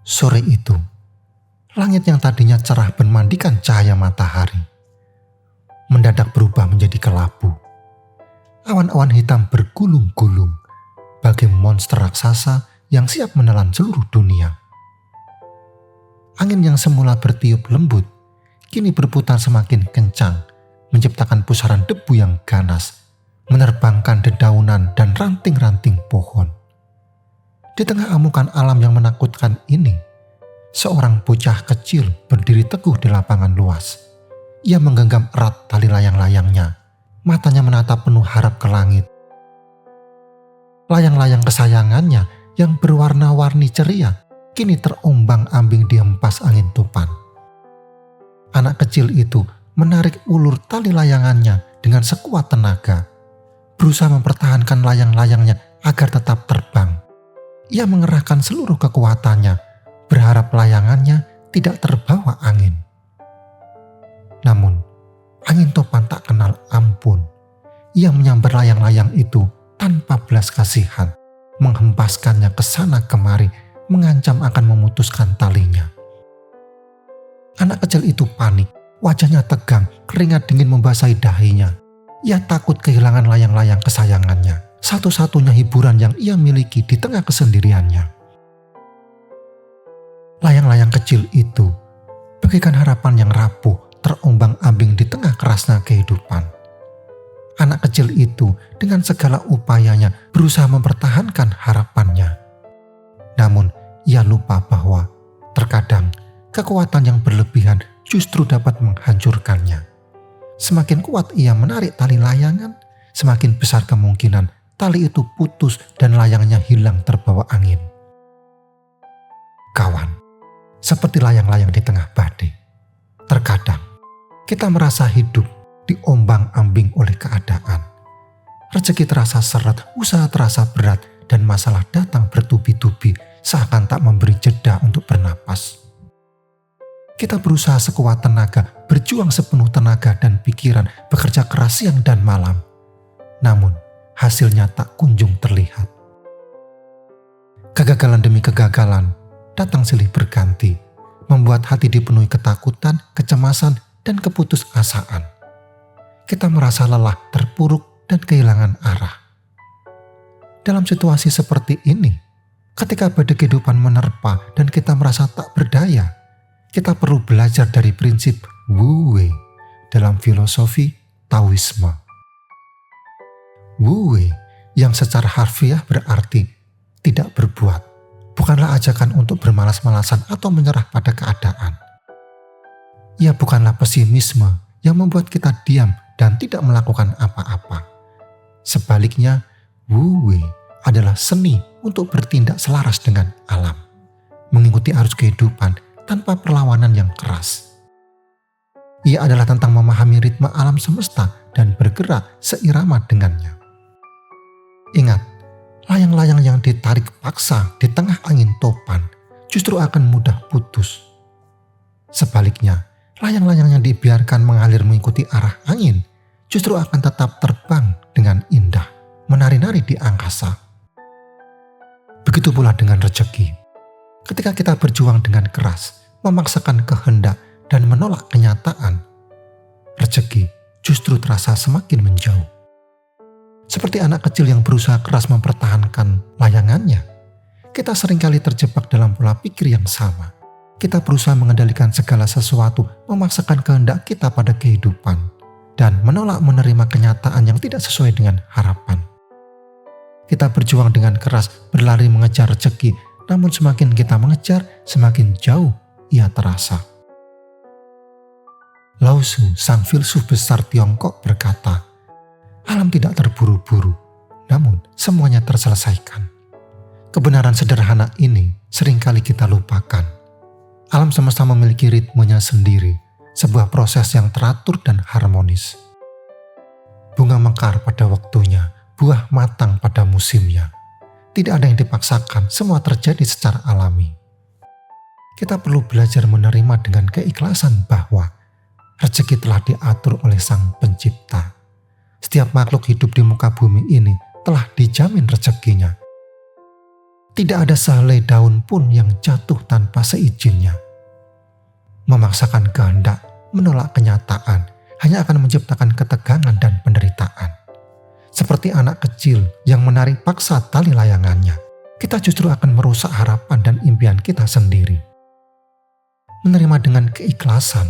Sore itu, langit yang tadinya cerah bermandikan cahaya matahari mendadak berubah menjadi kelabu. Awan-awan hitam bergulung-gulung bagai monster raksasa yang siap menelan seluruh dunia. Angin yang semula bertiup lembut kini berputar semakin kencang, menciptakan pusaran debu yang ganas, menerbangkan dedaunan dan ranting-ranting pohon. Di tengah amukan alam yang menakutkan ini, seorang bocah kecil berdiri teguh di lapangan luas. Ia menggenggam erat tali layang-layangnya, matanya menatap penuh harap ke langit. Layang-layang kesayangannya yang berwarna-warni ceria kini terombang-ambing dihempas angin topan. Anak kecil itu menarik ulur tali layangannya dengan sekuat tenaga, berusaha mempertahankan layang-layangnya agar tetap terbang. Ia mengerahkan seluruh kekuatannya, berharap layangannya tidak terbawa angin. Namun, angin topan tak kenal ampun. Ia menyambar layang-layang itu tanpa belas kasihan, menghempaskannya ke sana kemari, mengancam akan memutuskan talinya. Anak kecil itu panik, wajahnya tegang, keringat dingin membasahi dahinya. Ia takut kehilangan layang-layang kesayangannya, satu-satunya hiburan yang ia miliki di tengah kesendiriannya. Layang-layang kecil itu bagaikan harapan yang rapuh, terombang-ambing di tengah kerasnya kehidupan. Anak kecil itu dengan segala upayanya berusaha mempertahankan harapannya. Namun ia lupa bahwa terkadang kekuatan yang berlebihan justru dapat menghancurkannya. Semakin kuat ia menarik tali layangan, semakin besar kemungkinan tali itu putus dan layangnya hilang terbawa angin. Kawan, seperti layang-layang di tengah badai, terkadang kita merasa hidup diombang-ambing oleh keadaan. Rezeki terasa seret, usaha terasa berat, dan masalah datang bertubi-tubi seakan tak memberi jeda untuk bernapas. Kita berusaha sekuat tenaga, berjuang sepenuh tenaga dan pikiran, bekerja keras siang dan malam. Namun, hasilnya tak kunjung terlihat. Kegagalan demi kegagalan datang silih berganti, membuat hati dipenuhi ketakutan, kecemasan, dan keputusasaan. Kita merasa lelah, terpuruk, dan kehilangan arah. Dalam situasi seperti ini, ketika badai kehidupan menerpa dan kita merasa tak berdaya, kita perlu belajar dari prinsip Wu Wei dalam filosofi Taoisme. Wu Wei yang secara harfiah berarti tidak berbuat, bukanlah ajakan untuk bermalas-malasan atau menyerah pada keadaan. Ia bukanlah pesimisme yang membuat kita diam dan tidak melakukan apa-apa. Sebaliknya, Wu Wei adalah seni untuk bertindak selaras dengan alam, mengikuti arus kehidupan tanpa perlawanan yang keras. Ia adalah tentang memahami ritme alam semesta dan bergerak seirama dengannya. Ingat, layang-layang yang ditarik paksa di tengah angin topan justru akan mudah putus. Sebaliknya, layang-layang yang dibiarkan mengalir mengikuti arah angin justru akan tetap terbang dengan indah, menari-nari di angkasa. Begitu pula dengan rezeki. Ketika kita berjuang dengan keras, memaksakan kehendak dan menolak kenyataan, rezeki justru terasa semakin menjauh. Seperti anak kecil yang berusaha keras mempertahankan layangannya, kita seringkali terjebak dalam pola pikir yang sama. Kita berusaha mengendalikan segala sesuatu, memaksakan kehendak kita pada kehidupan, dan menolak menerima kenyataan yang tidak sesuai dengan harapan. Kita berjuang dengan keras, berlari mengejar rezeki, namun semakin kita mengejar, semakin jauh ia terasa. Lao Tzu, sang filsuf besar Tiongkok, berkata, alam tidak terburu-buru, namun semuanya terselesaikan. Kebenaran sederhana ini seringkali kita lupakan. Alam semesta memiliki ritmenya sendiri, sebuah proses yang teratur dan harmonis. Bunga mekar pada waktunya, buah matang pada musimnya. Tidak ada yang dipaksakan, semua terjadi secara alami. Kita perlu belajar menerima dengan keikhlasan bahwa rezeki telah diatur oleh Sang Pencipta. Setiap makhluk hidup di muka bumi ini telah dijamin rezekinya. Tidak ada sehelai daun pun yang jatuh tanpa seizinnya. Memaksakan kehendak, menolak kenyataan, hanya akan menciptakan ketegangan dan penderitaan. Seperti anak kecil yang menarik paksa tali layangannya, kita justru akan merusak harapan dan impian kita sendiri. Menerima dengan keikhlasan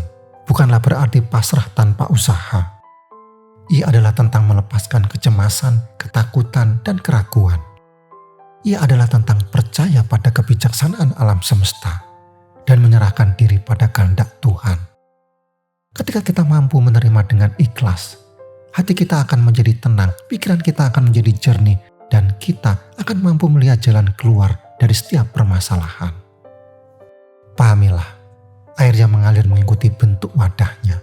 bukanlah berarti pasrah tanpa usaha. Ia adalah tentang melepaskan kecemasan, ketakutan, dan keraguan. Ia adalah tentang percaya pada kebijaksanaan alam semesta dan menyerahkan diri pada kehendak Tuhan. Ketika kita mampu menerima dengan ikhlas, hati kita akan menjadi tenang, pikiran kita akan menjadi jernih, dan kita akan mampu melihat jalan keluar dari setiap permasalahan. Pahamilah, air yang mengalir mengikuti bentuk wadahnya.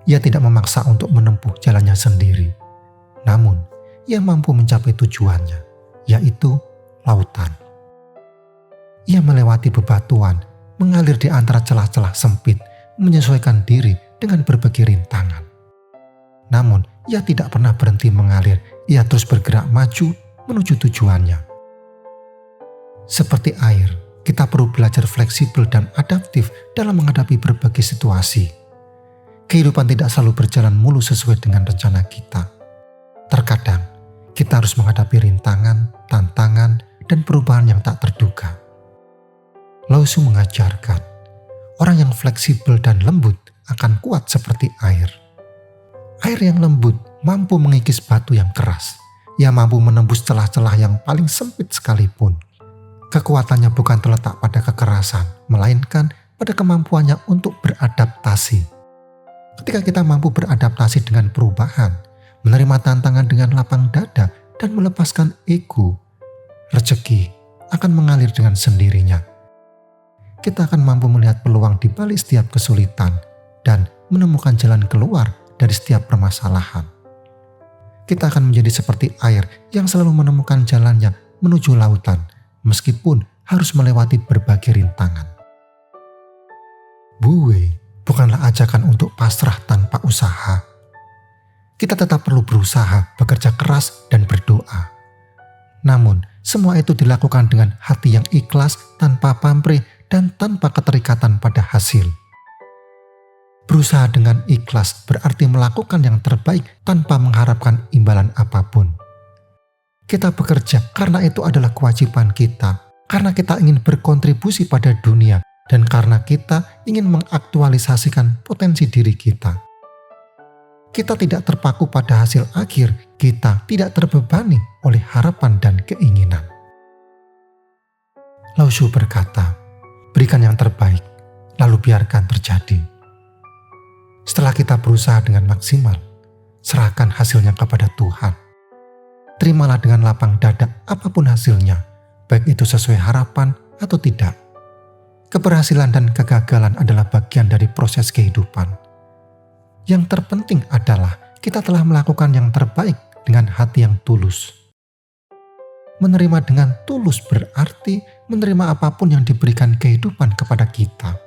Ia tidak memaksa untuk menempuh jalannya sendiri. Namun, ia mampu mencapai tujuannya, yaitu lautan. Ia melewati bebatuan, mengalir di antara celah-celah sempit, menyesuaikan diri dengan berbagai rintangan. Namun, ia tidak pernah berhenti mengalir, ia terus bergerak maju menuju tujuannya. Seperti air, kita perlu belajar fleksibel dan adaptif dalam menghadapi berbagai situasi. Kehidupan tidak selalu berjalan mulus sesuai dengan rencana kita. Terkadang, kita harus menghadapi rintangan, tantangan, dan perubahan yang tak terduga. Lao Tzu mengajarkan, orang yang fleksibel dan lembut akan kuat seperti air. Air yang lembut mampu mengikis batu yang keras. Ia mampu menembus celah-celah yang paling sempit sekalipun. Kekuatannya bukan terletak pada kekerasan, melainkan pada kemampuannya untuk beradaptasi. Ketika kita mampu beradaptasi dengan perubahan, menerima tantangan dengan lapang dada, dan melepaskan ego, rezeki akan mengalir dengan sendirinya. Kita akan mampu melihat peluang di balik setiap kesulitan dan menemukan jalan keluar dari setiap permasalahan. Kita akan menjadi seperti air yang selalu menemukan jalannya menuju lautan, meskipun harus melewati berbagai rintangan. Wu Wei bukanlah ajakan untuk pasrah tanpa usaha. Kita tetap perlu berusaha, bekerja keras, dan berdoa. Namun, semua itu dilakukan dengan hati yang ikhlas, tanpa pamrih, dan tanpa keterikatan pada hasil. Berusaha dengan ikhlas berarti melakukan yang terbaik tanpa mengharapkan imbalan apapun. Kita bekerja karena itu adalah kewajiban kita, karena kita ingin berkontribusi pada dunia, dan karena kita ingin mengaktualisasikan potensi diri kita. Kita tidak terpaku pada hasil akhir, kita tidak terbebani oleh harapan dan keinginan. Lao Tzu berkata, berikan yang terbaik, lalu biarkan terjadi. Setelah kita berusaha dengan maksimal, serahkan hasilnya kepada Tuhan. Terimalah dengan lapang dada apapun hasilnya, baik itu sesuai harapan atau tidak. Keberhasilan dan kegagalan adalah bagian dari proses kehidupan. Yang terpenting adalah kita telah melakukan yang terbaik dengan hati yang tulus. Menerima dengan tulus berarti menerima apapun yang diberikan kehidupan kepada kita.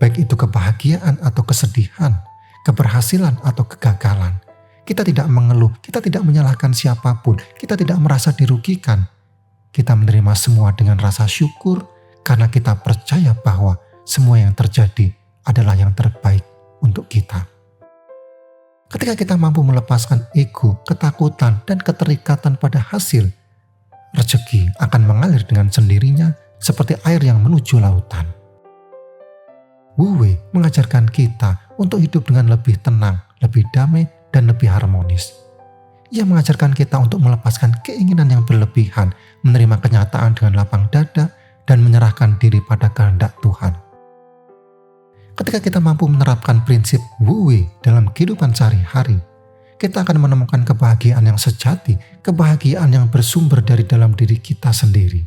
Baik itu kebahagiaan atau kesedihan, keberhasilan atau kegagalan. Kita tidak mengeluh, kita tidak menyalahkan siapapun, kita tidak merasa dirugikan. Kita menerima semua dengan rasa syukur karena kita percaya bahwa semua yang terjadi adalah yang terbaik untuk kita. Ketika kita mampu melepaskan ego, ketakutan, dan keterikatan pada hasil, rezeki akan mengalir dengan sendirinya seperti air yang menuju lautan. Wu Wei mengajarkan kita untuk hidup dengan lebih tenang, lebih damai, dan lebih harmonis. Ia mengajarkan kita untuk melepaskan keinginan yang berlebihan, menerima kenyataan dengan lapang dada, dan menyerahkan diri pada kehendak Tuhan. Ketika kita mampu menerapkan prinsip Wu Wei dalam kehidupan sehari-hari, kita akan menemukan kebahagiaan yang sejati, kebahagiaan yang bersumber dari dalam diri kita sendiri.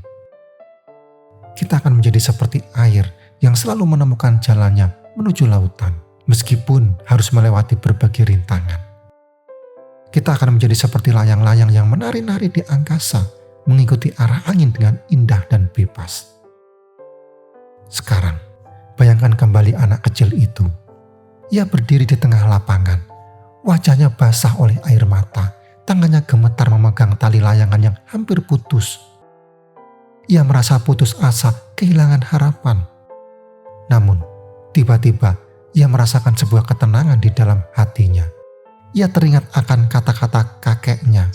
Kita akan menjadi seperti air yang selalu menemukan jalannya menuju lautan, meskipun harus melewati berbagai rintangan. Kita akan menjadi seperti layang-layang yang menari-nari di angkasa, mengikuti arah angin dengan indah dan bebas. Sekarang, bayangkan kembali anak kecil itu. Ia berdiri di tengah lapangan, wajahnya basah oleh air mata, tangannya gemetar memegang tali layangan yang hampir putus. Ia merasa putus asa, kehilangan harapan. Namun, tiba-tiba ia merasakan sebuah ketenangan di dalam hatinya. Ia teringat akan kata-kata kakeknya.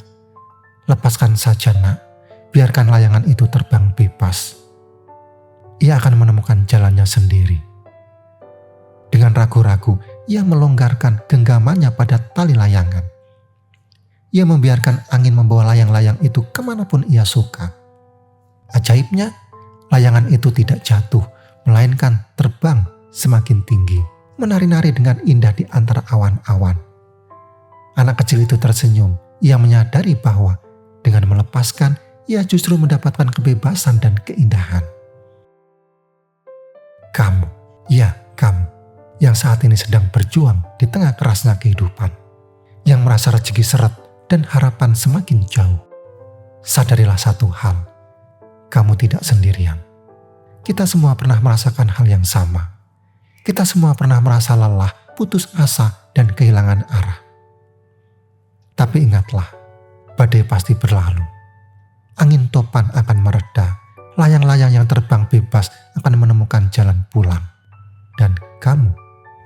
"Lepaskan saja, Nak. Biarkan layangan itu terbang bebas. Ia akan menemukan jalannya sendiri." Dengan ragu-ragu, ia melonggarkan genggamannya pada tali layangan. Ia membiarkan angin membawa layang-layang itu kemanapun ia suka. Ajaibnya, layangan itu tidak jatuh, melainkan terbang semakin tinggi, menari-nari dengan indah di antara awan-awan. Anak kecil itu tersenyum. Ia menyadari bahwa dengan melepaskan, ia justru mendapatkan kebebasan dan keindahan. Kamu, ya kamu, yang saat ini sedang berjuang di tengah kerasnya kehidupan, yang merasa rezeki seret dan harapan semakin jauh. Sadarilah satu hal, kamu tidak sendirian. Kita semua pernah merasakan hal yang sama. Kita semua pernah merasa lelah, putus asa, dan kehilangan arah. Tapi ingatlah, badai pasti berlalu. Angin topan akan mereda, layang-layang yang terbang bebas akan menemukan jalan pulang. Dan kamu,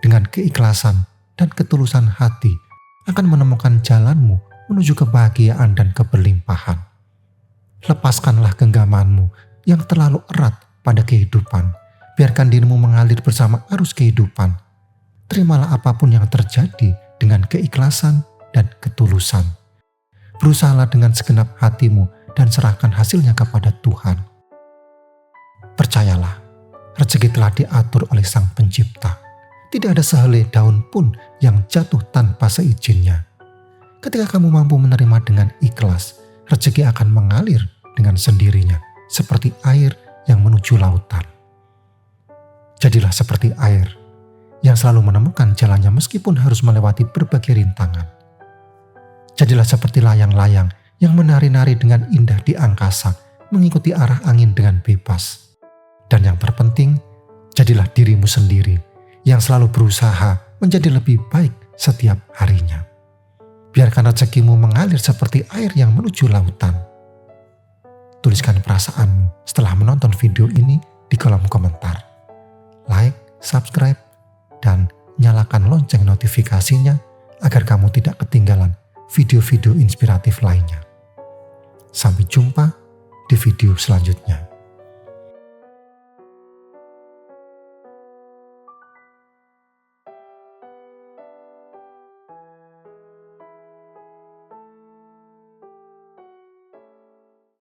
dengan keikhlasan dan ketulusan hati, akan menemukan jalanmu menuju kebahagiaan dan keberlimpahan. Lepaskanlah genggamanmu yang terlalu erat pada kehidupan. Biarkan dirimu mengalir bersama arus kehidupan. Terimalah apapun yang terjadi dengan keikhlasan dan ketulusan. Berusahalah dengan segenap hatimu dan serahkan hasilnya kepada Tuhan. Percayalah, rezeki telah diatur oleh Sang Pencipta. Tidak ada sehelai daun pun yang jatuh tanpa seizinnya. Ketika kamu mampu menerima dengan ikhlas, rezeki akan mengalir dengan sendirinya, seperti air yang menuju lautan. Jadilah seperti air yang selalu menemukan jalannya meskipun harus melewati berbagai rintangan. Jadilah seperti layang-layang yang menari-nari dengan indah di angkasa, mengikuti arah angin dengan bebas. Dan yang terpenting, jadilah dirimu sendiri yang selalu berusaha menjadi lebih baik setiap harinya. Biarkan rezekimu mengalir seperti air yang menuju lautan. Tuliskan perasaanmu setelah menonton video ini di kolom komentar. Like, subscribe, dan nyalakan lonceng notifikasinya agar kamu tidak ketinggalan video-video inspiratif lainnya. Sampai jumpa di video selanjutnya.